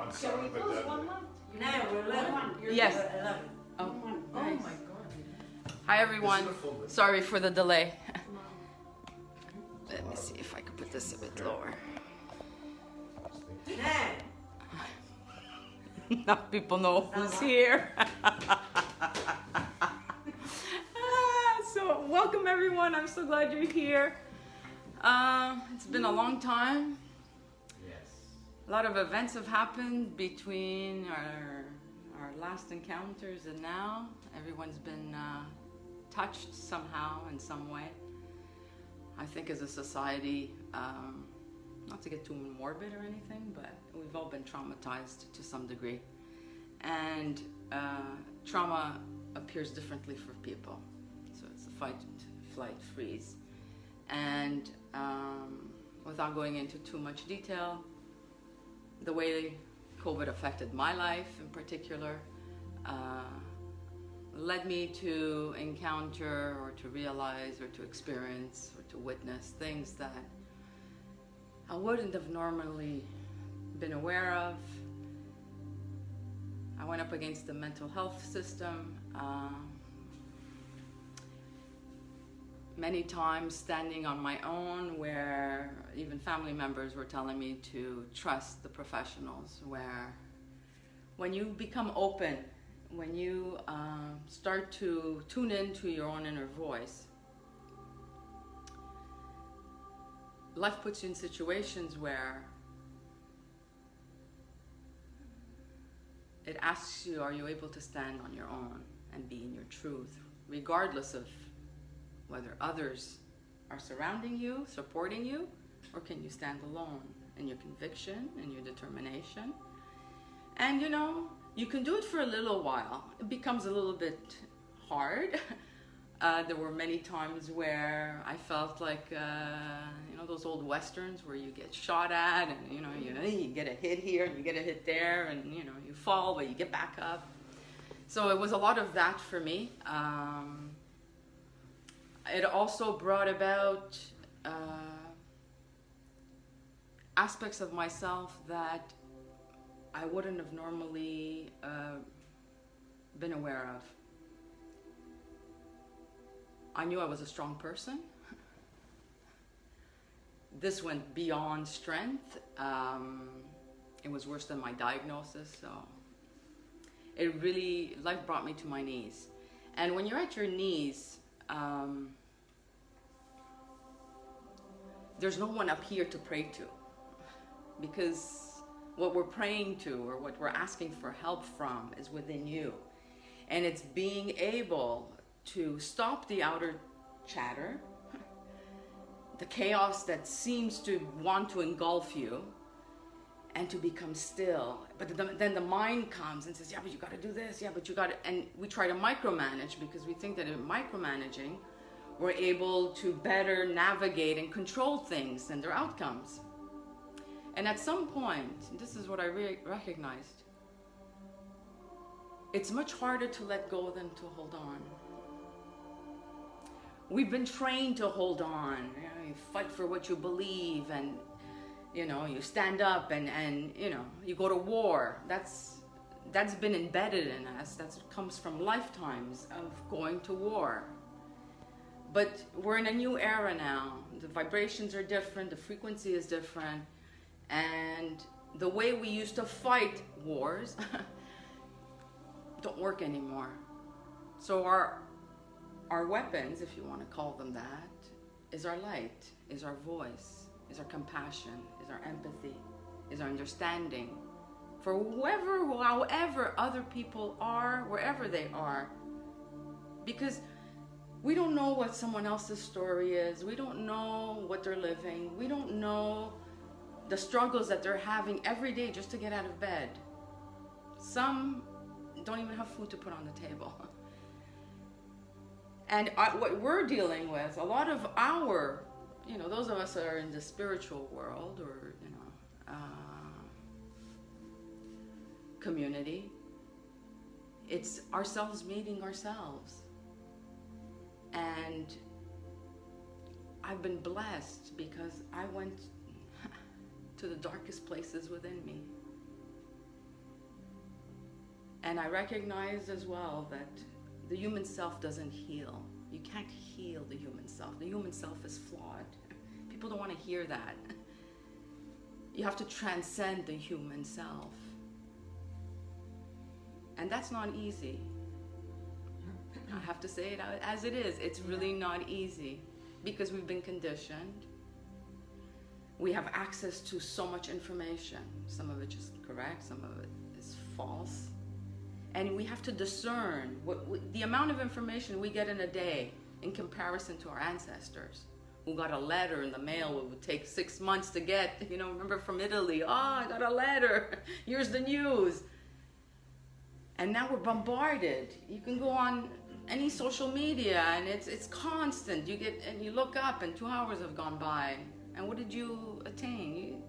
I'm Shall sorry, we but close 1 month? No, we're 11. You're Yes. 11. Oh, Oh nice. my Hi everyone. This is a full list. Sorry for the delay. Let me see if I can put this a bit lower. Now people know who's here. So welcome everyone. I'm so glad you're here. It's been a long time. Yes. A lot of events have happened between our last encounters and now. Everyone's been touched somehow in some way. I think as a society, not to get too morbid or anything, but we've all been traumatized to some degree. And trauma appears differently for people. So it's a fight, flight, freeze. And without going into too much detail, the way COVID affected my life in particular led me to encounter or to realize or to experience or to witness things that I wouldn't have normally been aware of. I went up against the mental health system. Many times standing on my own, where even family members were telling me to trust the professionals, where when you become open, when you start to tune into your own inner voice, life puts you in situations where it asks you, are you able to stand on your own and be in your truth, regardless of whether others are surrounding you, supporting you, or can you stand alone in your conviction and your determination? And you know, you can do it for a little while. It becomes a little bit hard. There were many times where I felt like, you know, those old westerns where you get shot at and you get a hit here and you get a hit there and you know, you fall but you get back up. So it was a lot of that for me. It also brought about aspects of myself that I wouldn't have normally been aware of. I knew I was a strong person. This went beyond strength. It was worse than my diagnosis, so it really, life brought me to my knees. And when you're at your knees, there's no one up here to pray to, because what we're praying to or what we're asking for help from is within you. And it's being able to stop the outer chatter, the chaos that seems to want to engulf you, and to become still. But then the mind comes and says, yeah, but you got to do this, yeah, but you got to, and we try to micromanage because we think that in micromanaging, we're able to better navigate and control things and their outcomes. And at some point, this is what I recognized, it's much harder to let go than to hold on. We've been trained to hold on. You know, you fight for what you believe, and you know, you stand up and you know, you go to war. That's been embedded in us. That comes from lifetimes of going to war. But we're in a new era now. The vibrations are different, the frequency is different, and the way we used to fight wars don't work anymore. So our weapons, if you want to call them that, is our light, is our voice, is our compassion, is our empathy, is our understanding for whoever, however other people are, wherever they are. Because we don't know what someone else's story is. We don't know what they're living. We don't know the struggles that they're having every day just to get out of bed. Some don't even have food to put on the table. And what we're dealing with, a lot of our, you know, those of us that are in the spiritual world or, you know, community, it's ourselves meeting ourselves. And I've been blessed because I went to the darkest places within me. And I recognize as well that the human self doesn't heal. You can't heal the human self. The human self is flawed. People don't want to hear that. You have to transcend the human self. And that's not easy. I have to say it as it is. It's really not easy because we've been conditioned. We have access to so much information. Some of it is correct, some of it is false. And we have to discern the amount of information we get in a day in comparison to our ancestors who got a letter in the mail. It would take 6 months to get, remember from Italy, I got a letter, here's the news. And now we're bombarded. You can go on any social media and it's constant. You look up and 2 hours have gone by. And what did you attain?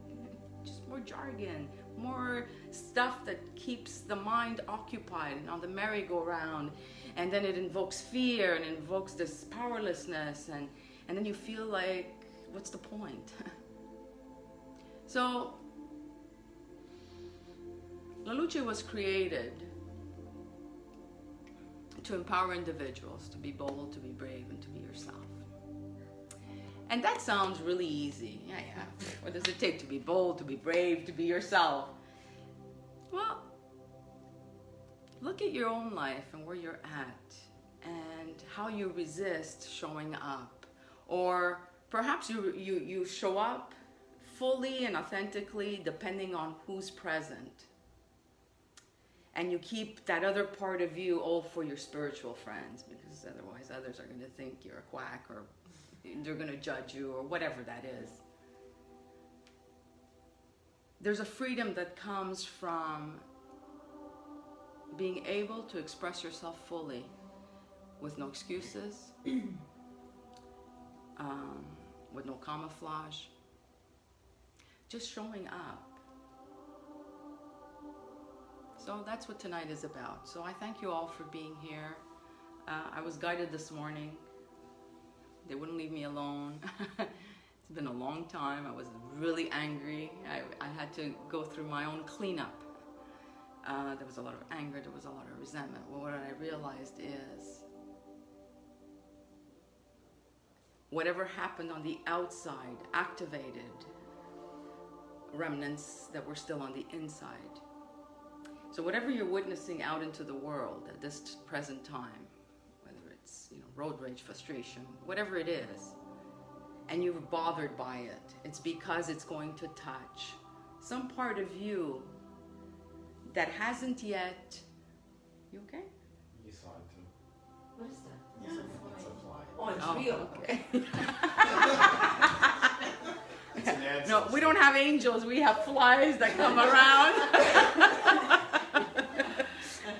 Just more jargon, more stuff that keeps the mind occupied and on the merry-go-round. And then it invokes fear and invokes this powerlessness. And then you feel like, what's the point? So, La Luce was created to empower individuals to be bold, to be brave, and to be yourself. And that sounds really easy. Yeah. What does it take to be bold, to be brave, to be yourself? Well, look at your own life and where you're at and how you resist showing up. Or perhaps you show up fully and authentically depending on who's present. And you keep that other part of you all for your spiritual friends, because otherwise others are going to think you're a quack or they're going to judge you or whatever that is. There's a freedom that comes from being able to express yourself fully with no excuses, with no camouflage, just showing up. So that's what tonight is about. So I thank you all for being here. I was guided this morning. They wouldn't leave me alone. It's been a long time. I was really angry. I had to go through my own cleanup. There was a lot of anger. There was a lot of resentment. Well, what I realized is whatever happened on the outside activated remnants that were still on the inside. So whatever you're witnessing out into the world at this present time, whether it's road rage, frustration, whatever it is, and you're bothered by it, it's because it's going to touch some part of you that hasn't yet. You okay? You saw it too. What is that? It's a fly. Oh, it's real. Okay. It's an ancestor. No, we don't have angels. We have flies that come around.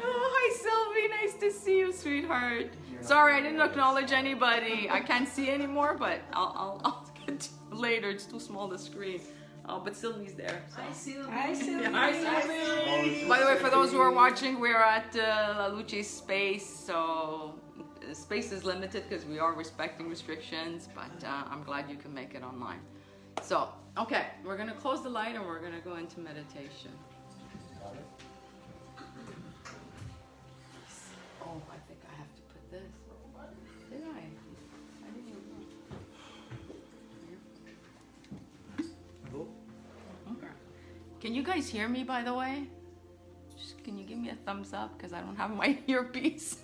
Oh, hi, Sylvie. Nice to see you, sweetheart. Sorry, I didn't acknowledge anybody. I can't see anymore, but I'll get to it later. It's too small, the screen. Oh, but Sylvie's there. So. Hi, Sylvie. Hi, Sylvie. By the way, for those who are watching, we're at La Luce's space, so space is limited because we are respecting restrictions, but I'm glad you can make it online. So, okay, we're going to close the light and we're going to go into meditation. Got it? Oh, I think I have to put this. Did I? I didn't even know. Okay. Can you guys hear me, by the way? Just, can you give me a thumbs up because I don't have my earpiece?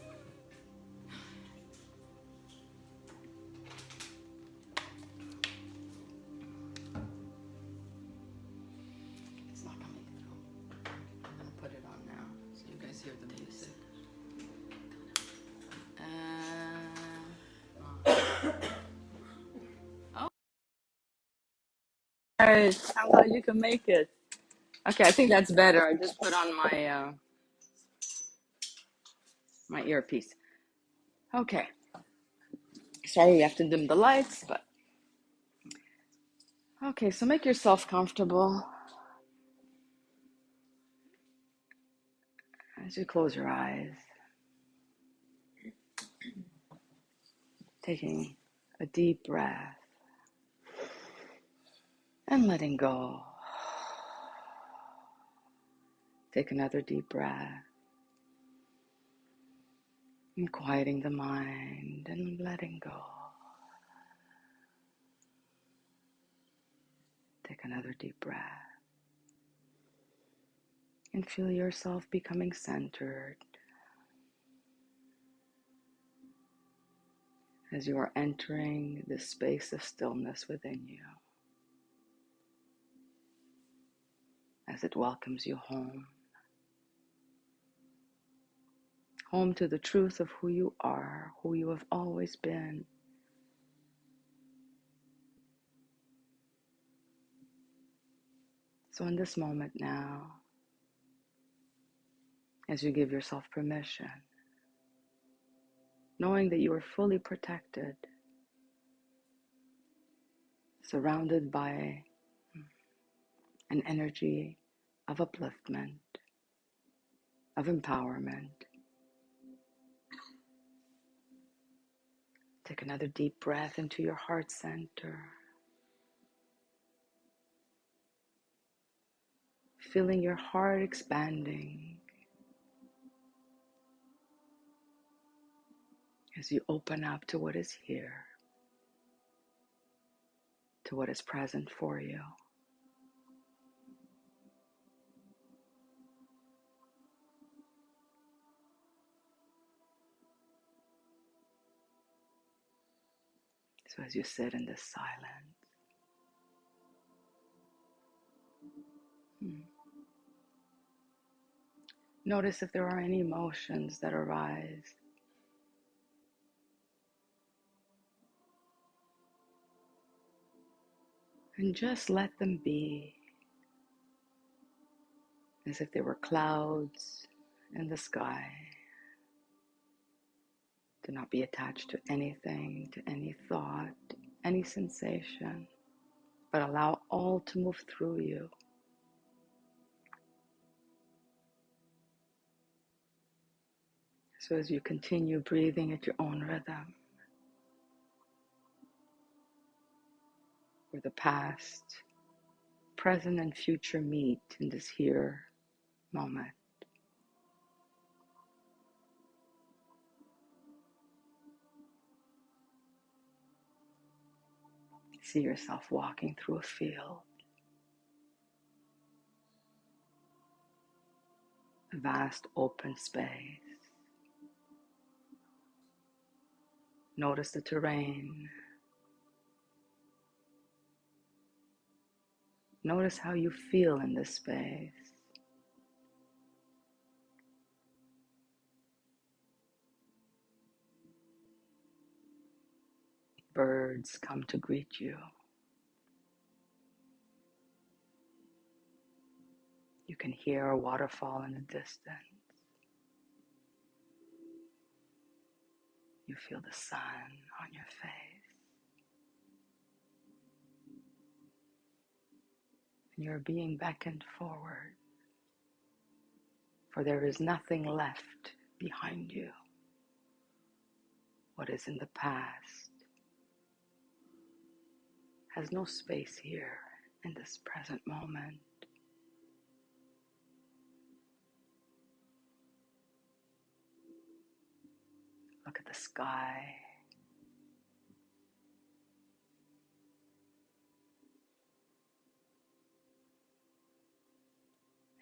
It's not coming through. I'm gonna put it on now so you guys hear the music. Oh. Alright, how well you can make it. Okay, I think that's better. I just put on my my earpiece. Okay. Sorry, we have to dim the lights, but okay. So make yourself comfortable as you close your eyes, taking a deep breath and letting go. Take another deep breath And quieting the mind and letting go. Take another deep breath. And feel yourself becoming centered as you are entering this space of stillness within you, as it welcomes you home. Home to the truth of who you are, who you have always been. So in this moment now, as you give yourself permission, knowing that you are fully protected, surrounded by an energy of upliftment, of empowerment. Take another deep breath into your heart center, feeling your heart expanding as you open up to what is here, to what is present for you. So as you sit in this silence, notice if there are any emotions that arise. And just let them be, as if they were clouds in the sky. Do not be attached to anything, to any thought, any sensation, but allow all to move through you. So as you continue breathing at your own rhythm, where the past, present, and future meet in this here moment. See yourself walking through a field, a vast open space. Notice the terrain. Notice how you feel in this space. Birds come to greet you. You can hear a waterfall in the distance. You feel the sun on your face. And you're being beckoned forward, for there is nothing left behind you. What is in the past has no space here in this present moment. Look at the sky.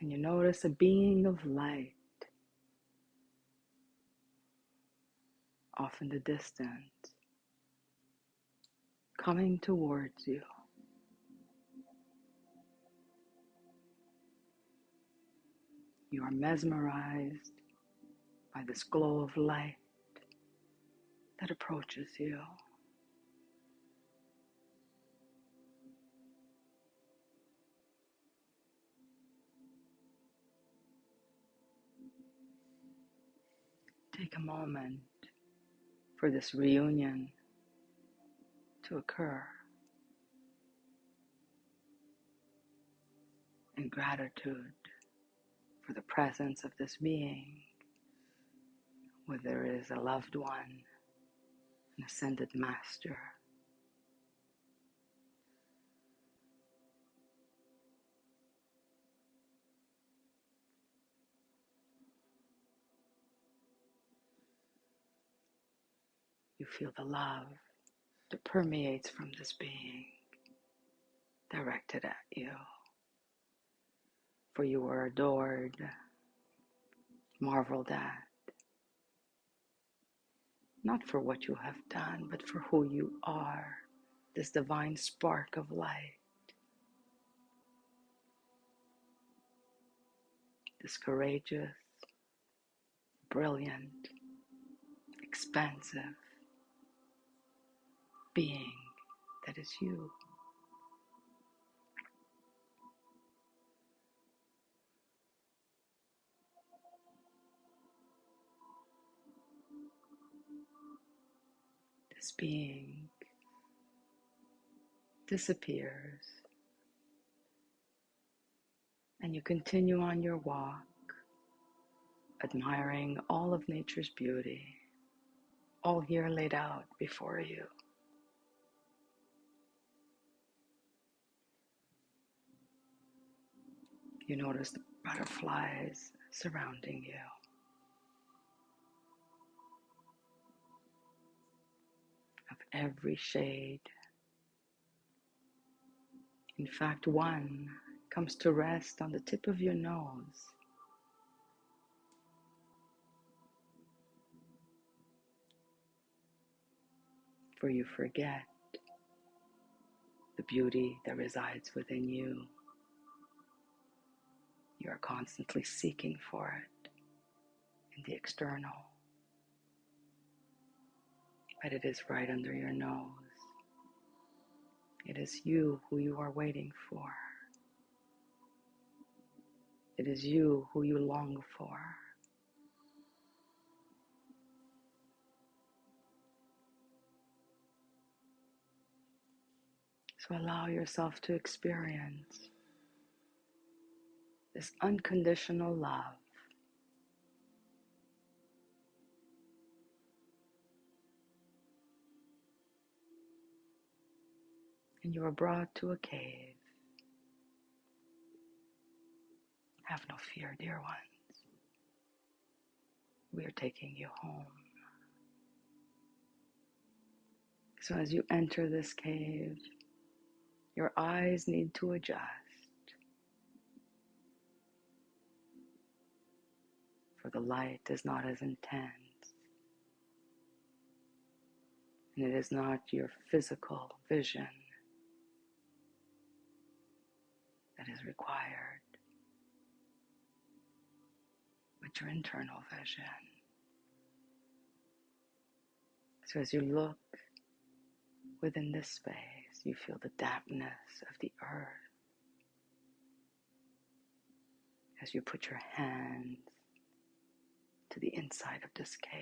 And you notice a being of light off in the distance, coming towards you. You are mesmerized by this glow of light that approaches you. Take a moment for this reunion to occur in gratitude for the presence of this being, whether it is a loved one, an ascended master. You feel the love that permeates from this being, directed at you. For you are adored, marveled at, not for what you have done, but for who you are, this divine spark of light, this courageous, brilliant, expansive being that is you. This being disappears, and you continue on your walk, admiring all of nature's beauty, all here laid out before you. You notice the butterflies surrounding you. Of every shade. In fact, one comes to rest on the tip of your nose. For you forget the beauty that resides within you. You are constantly seeking for it in the external. But it is right under your nose. It is you who you are waiting for. It is you who you long for. So allow yourself to experience this unconditional love. And you are brought to a cave. Have no fear, dear ones. We are taking you home. So as you enter this cave, your eyes need to adjust. For the light is not as intense. And it is not your physical vision that is required, but your internal vision. So as you look within this space, you feel the dampness of the earth. As you put your hands to the inside of this cave,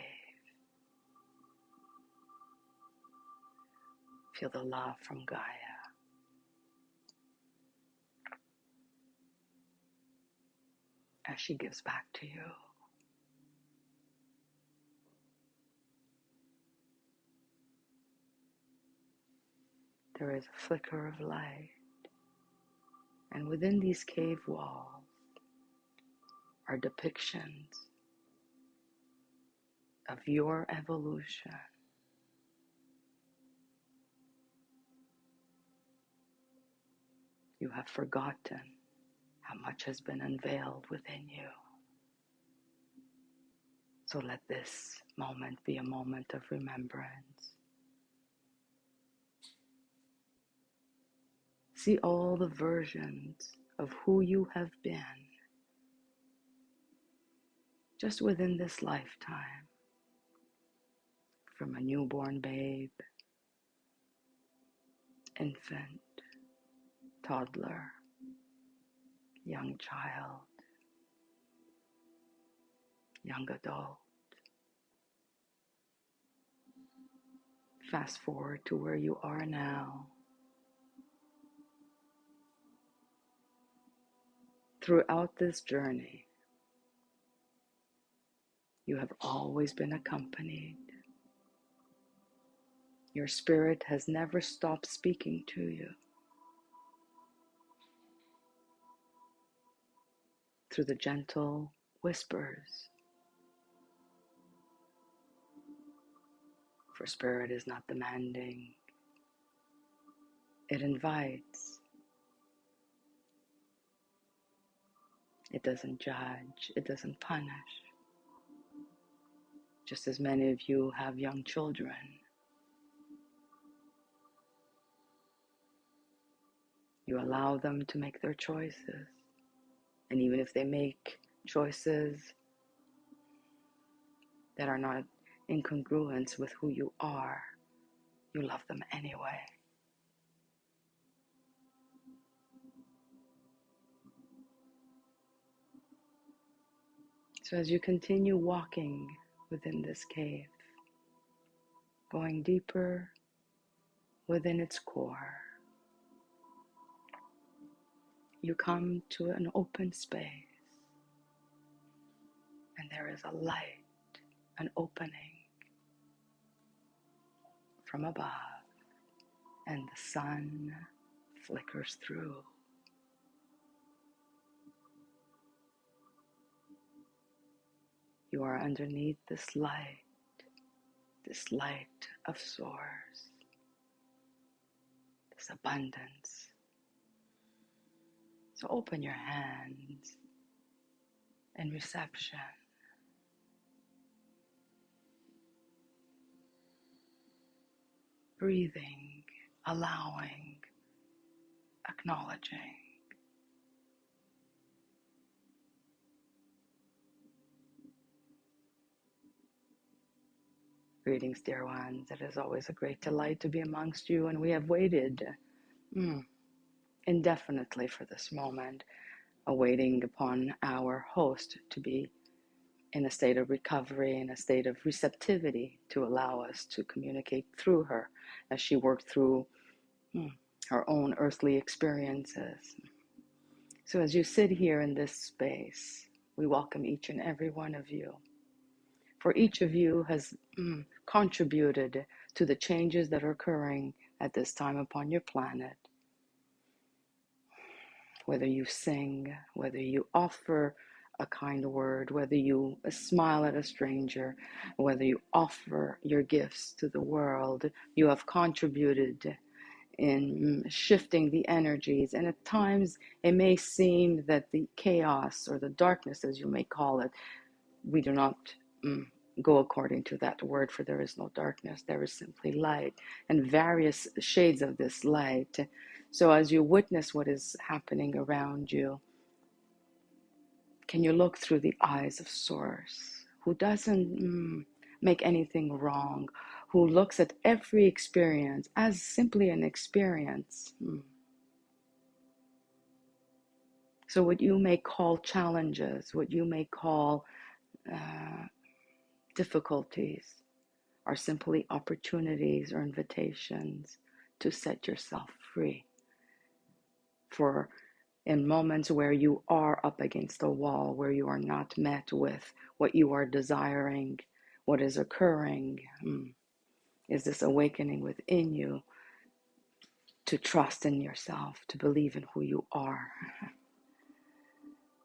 feel the love from Gaia. As she gives back to you. There is a flicker of light, and within these cave walls are depictions of your evolution. You have forgotten how much has been unveiled within you. So let this moment be a moment of remembrance. See all the versions of who you have been just within this lifetime. From a newborn babe, infant, toddler, young child, young adult. Fast forward to where you are now. Throughout this journey, you have always been accompanied. Your spirit has never stopped speaking to you. Through the gentle whispers For Spirit is not demanding. It invites. It doesn't judge. It doesn't punish. Just as many of you have young children, you allow them to make their choices. And even if they make choices that are not in congruence with who you are, you love them anyway. So as you continue walking within this cave, going deeper within its core, you come to an open space, and there is a light, an opening from above, and the sun flickers through. You are underneath this light of source, this abundance. So open your hands in reception. Breathing, allowing, acknowledging. Greetings, dear ones. It is always a great delight to be amongst you, and we have waited indefinitely for this moment, awaiting upon our host to be in a state of recovery, in a state of receptivity to allow us to communicate through her as she worked through her own earthly experiences. So as you sit here in this space, we welcome each and every one of you. For each of you has contributed to the changes that are occurring at this time upon your planet. Whether you sing, whether you offer a kind word, whether you smile at a stranger, whether you offer your gifts to the world, you have contributed in shifting the energies. And at times it may seem that the chaos or the darkness, as you may call it, we do not go according to that word, for there is no darkness, there is simply light and various shades of this light. So as you witness what is happening around you, can you look through the eyes of Source, who doesn't make anything wrong, who looks at every experience as simply an experience. So what you may call challenges, what you may call difficulties, are simply opportunities or invitations to set yourself free. For in moments where you are up against a wall, where you are not met with what you are desiring, what is occurring, is this awakening within you to trust in yourself, to believe in who you are,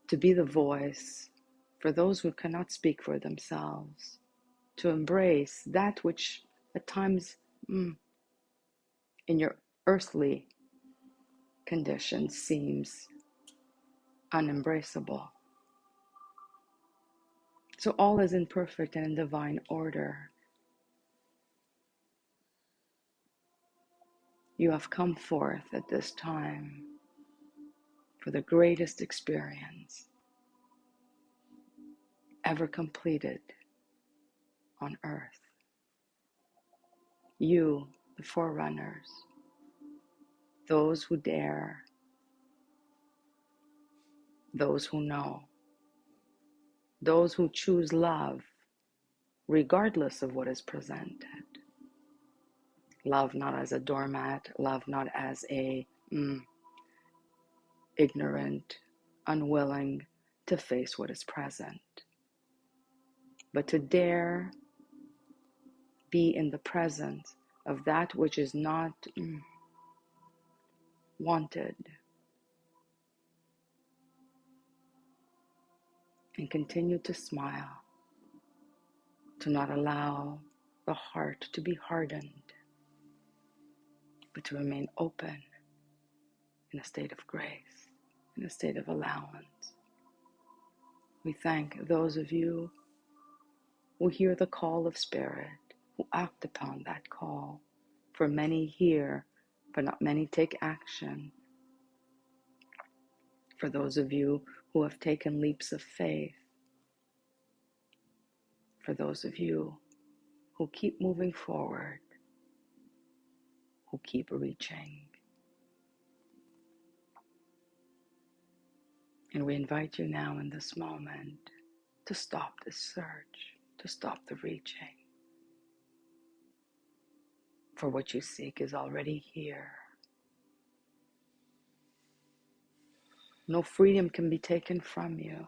to be the voice for those who cannot speak for themselves, to embrace that which at times in your earthly condition seems unembraceable. So all is in perfect and in divine order. You have come forth at this time for the greatest experience ever completed on earth. You, the forerunners, those who dare, those who know, those who choose love regardless of what is presented. Love not as a doormat, love not as a ignorant, unwilling to face what is present, but to dare be in the presence of that which is not wanted, and continue to smile, to not allow the heart to be hardened, but to remain open in a state of grace, in a state of allowance. We thank those of you who hear the call of Spirit, who act upon that call. For many hear, but not many take action. For those of you who have taken leaps of faith. For those of you who keep moving forward, who keep reaching. And we invite you now in this moment to stop this search, to stop the reaching. For what you seek is already here. No freedom can be taken from you.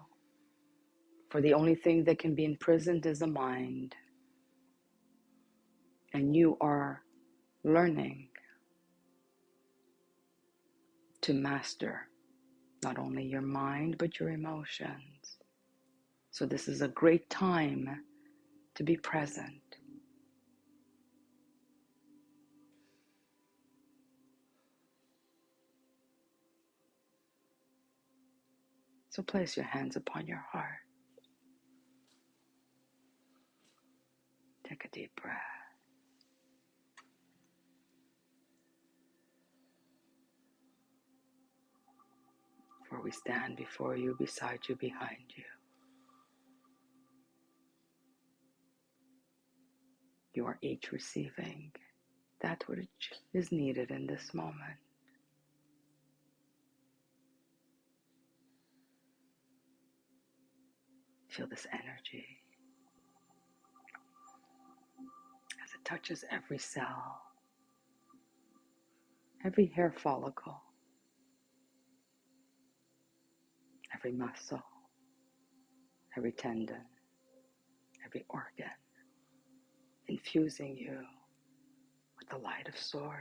For the only thing that can be imprisoned is the mind. And you are learning to master not only your mind, but your emotions. So this is a great time to be present. So place your hands upon your heart. Take a deep breath. For we stand before you, beside you, behind you. You are each receiving that which is needed in this moment. Feel this energy as it touches every cell, every hair follicle, every muscle, every tendon, every organ, infusing you with the light of Source.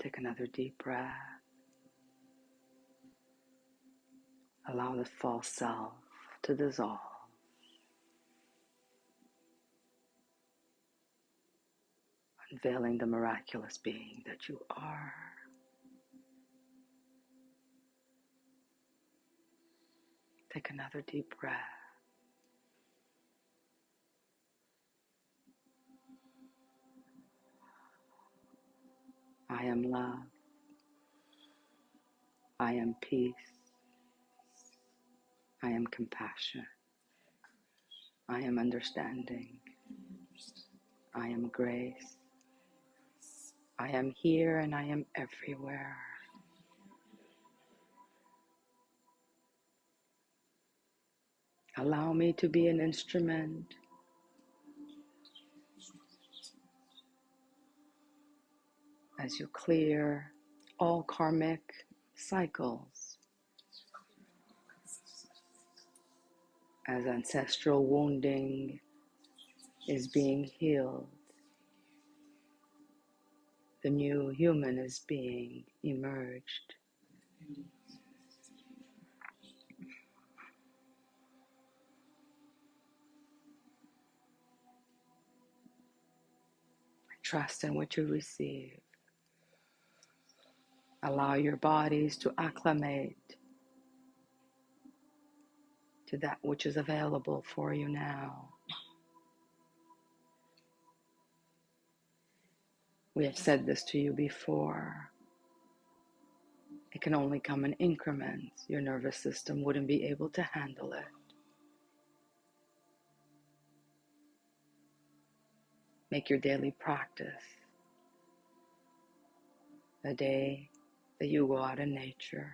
Take another deep breath. Allow the false self to dissolve. Unveiling the miraculous being that you are. Take another deep breath. I am love. I am peace. I am compassion. I am understanding. I am grace. I am here and I am everywhere. Allow me to be an instrument as you clear all karmic cycles, as ancestral wounding is being healed. The new human is being emerged. Trust in what you receive. Allow your bodies to acclimate to that which is available for you now. We have said this to you before. It can only come in increments. Your nervous system wouldn't be able to handle it. Make your daily practice the day that you go out in nature.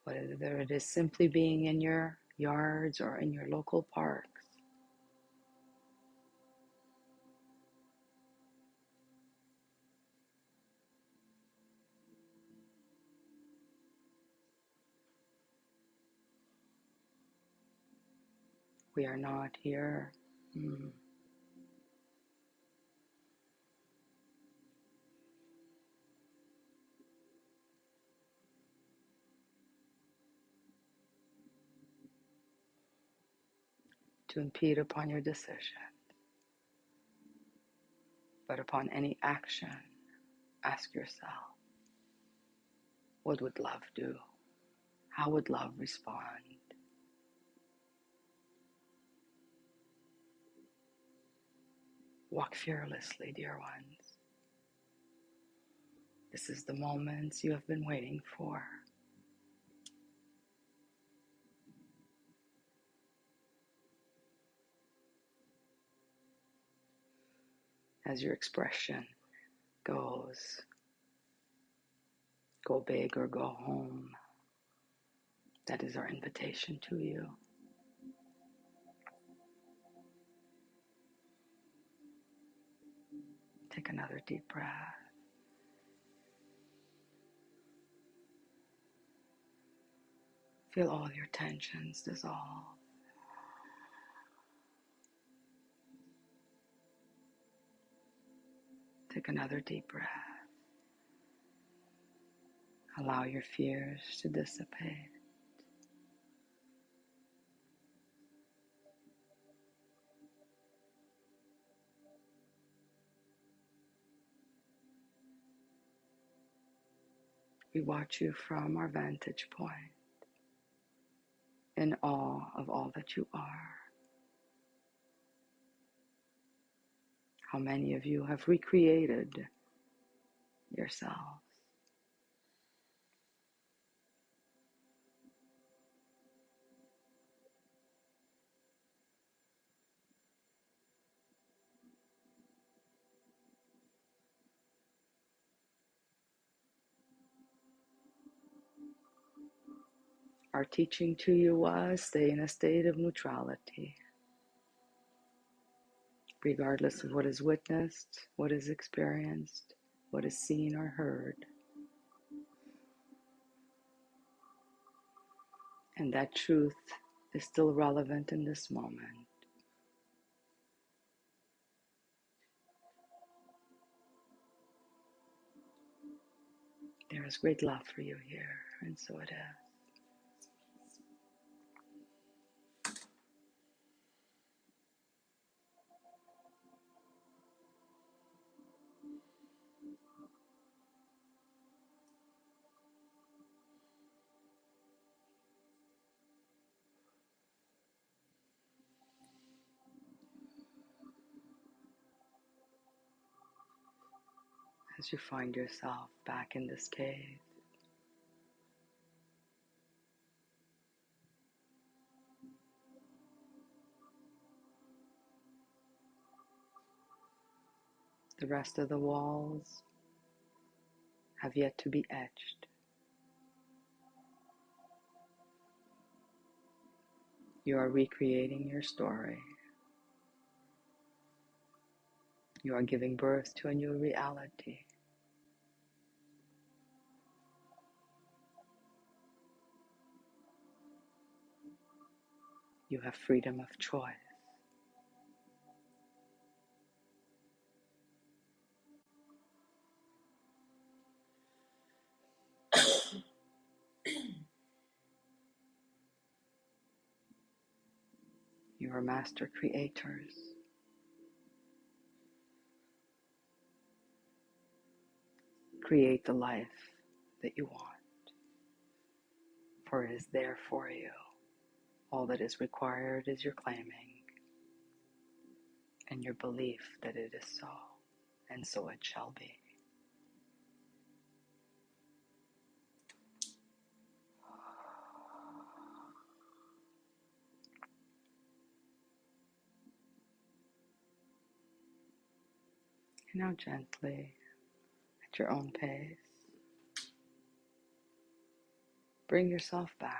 Whether it is simply being in your yards or in your local parks. We are not here. to impede upon your decision. But upon any action, ask yourself, what would love do? How would love respond? Walk fearlessly, dear ones. This is the moment you have been waiting for. As your expression goes, go big or go home. That is our invitation to you. Take another deep breath. Feel all your tensions dissolve. Take another deep breath. Allow your fears to dissipate. We watch you from our vantage point, in awe of all that you are. How many of you have recreated yourselves? Our teaching to you was stay in a state of neutrality, regardless of what is witnessed, what is experienced, what is seen or heard. And that truth is still relevant in this moment. There is great love for you here, and so it is. As you find yourself back in this cave, the rest of the walls have yet to be etched. You are recreating your story. You are giving birth to a new reality. You have freedom of choice. You are master creators. Create the life that you want, for it is there for you. All that is required is your claiming and your belief that it is so, and so it shall be. And now gently, at your own pace, bring yourself back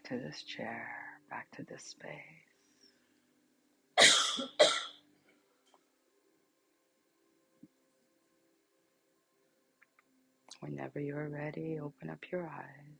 to this chair, back to this space. Whenever you're ready, open up your eyes.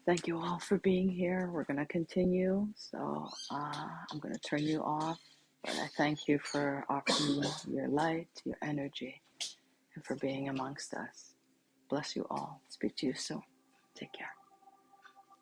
Thank you all for being here. We're going to continue. So I'm going to turn you off. But I thank you for offering your light, your energy, and for being amongst us. Bless you all. Speak to you soon. Take care.